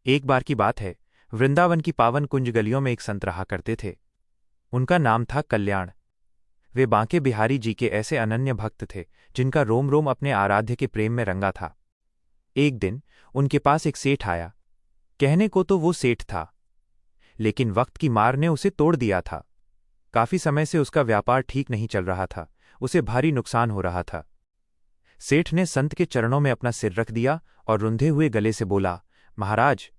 एक बार की बात है, वृंदावन की पावन कुंज गलियों में एक संत रहा करते थे। उनका नाम था कल्याण। वे बांके बिहारी जी के ऐसे अनन्य भक्त थे जिनका रोम रोम अपने आराध्य के प्रेम में रंगा था। एक दिन उनके पास एक सेठ आया। कहने को तो वो सेठ था, लेकिन वक्त की मार ने उसे तोड़ दिया था। काफी समय से उसका व्यापार ठीक नहीं चल रहा था, उसे भारी नुकसान हो रहा था। सेठ ने संत के चरणों में अपना सिर रख दिया और रुंधे हुए गले से बोला, महाराज,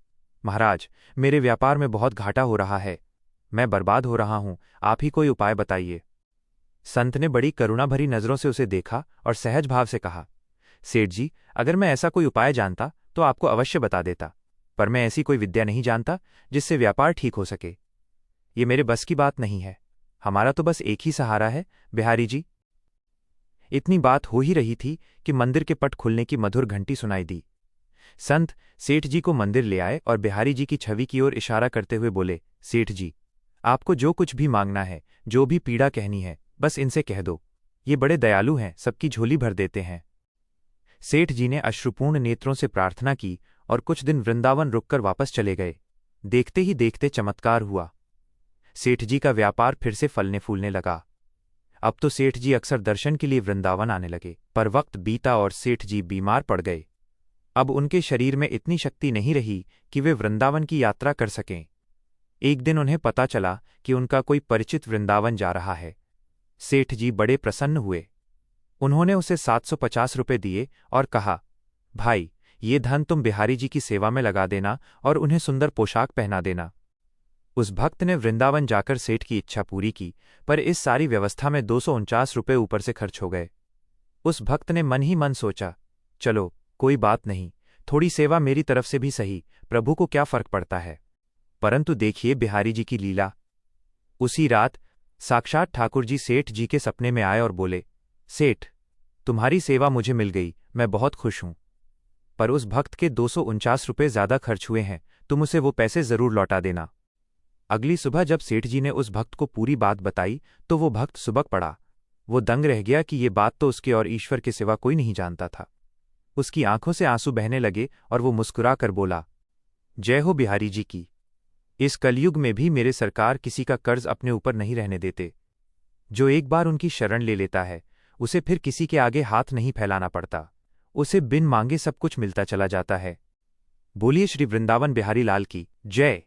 महाराज, मेरे व्यापार में बहुत घाटा हो रहा है, मैं बर्बाद हो रहा हूं, आप ही कोई उपाय बताइए। संत ने बड़ी करुणा भरी नजरों से उसे देखा और सहज भाव से कहा, सेठ जी, अगर मैं ऐसा कोई उपाय जानता तो आपको अवश्य बता देता, पर मैं ऐसी कोई विद्या नहीं जानता जिससे व्यापार ठीक हो सके। ये मेरे बस की बात नहीं है, हमारा तो बस एक ही सहारा है, बिहारी जी। इतनी बात हो ही रही थी कि मंदिर के पट खुलने की मधुर घंटी सुनाई दी। संत सेठ जी को मंदिर ले आए और बिहारी जी की छवि की ओर इशारा करते हुए बोले, सेठ जी, आपको जो कुछ भी मांगना है, जो भी पीड़ा कहनी है, बस इनसे कह दो। ये बड़े दयालु हैं, सबकी झोली भर देते हैं। सेठ जी ने अश्रुपूर्ण नेत्रों से प्रार्थना की और कुछ दिन वृंदावन रुककर वापस चले गए। देखते ही देखते चमत्कार हुआ। सेठ जी का व्यापार फिर से फलने फूलने लगा। अब तो सेठ जी अक्सर दर्शन के लिए वृंदावन आने लगे, पर वक्त बीता और सेठ जी बीमार पड़ गए। अब उनके शरीर में इतनी शक्ति नहीं रही कि वे वृंदावन की यात्रा कर सकें। एक दिन उन्हें पता चला कि उनका कोई परिचित वृंदावन जा रहा है। सेठ जी बड़े प्रसन्न हुए। उन्होंने उसे 750 रुपये दिए और कहा, भाई, ये धन तुम बिहारी जी की सेवा में लगा देना और उन्हें सुंदर पोशाक पहना देना। उस भक्त ने वृंदावन जाकर सेठ की इच्छा पूरी की, पर इस सारी व्यवस्था में 249 रुपये ऊपर से खर्च हो गए। उस भक्त ने मन ही मन सोचा, चलो कोई बात नहीं, थोड़ी सेवा मेरी तरफ से भी सही, प्रभु को क्या फर्क पड़ता है। परंतु देखिए बिहारी जी की लीला। उसी रात साक्षात ठाकुर जी सेठ जी के सपने में आए और बोले, सेठ, तुम्हारी सेवा मुझे मिल गई, मैं बहुत खुश हूं, पर उस भक्त के 249 रुपये ज्यादा खर्च हुए हैं, तुम उसे वो पैसे जरूर लौटा देना। अगली सुबह जब सेठ जी ने उस भक्त को पूरी बात बताई तो वो भक्त सुबक पड़ा। वो दंग रह गया कि ये बात तो उसके और ईश्वर के सिवा कोई नहीं जानता था। उसकी आंखों से आंसू बहने लगे और वो मुस्कुरा कर बोला, जय हो बिहारी जी की। इस कलयुग में भी मेरे सरकार किसी का कर्ज अपने ऊपर नहीं रहने देते। जो एक बार उनकी शरण ले लेता है, उसे फिर किसी के आगे हाथ नहीं फैलाना पड़ता, उसे बिन मांगे सब कुछ मिलता चला जाता है। बोलिए श्री वृंदावन बिहारी लाल की जय।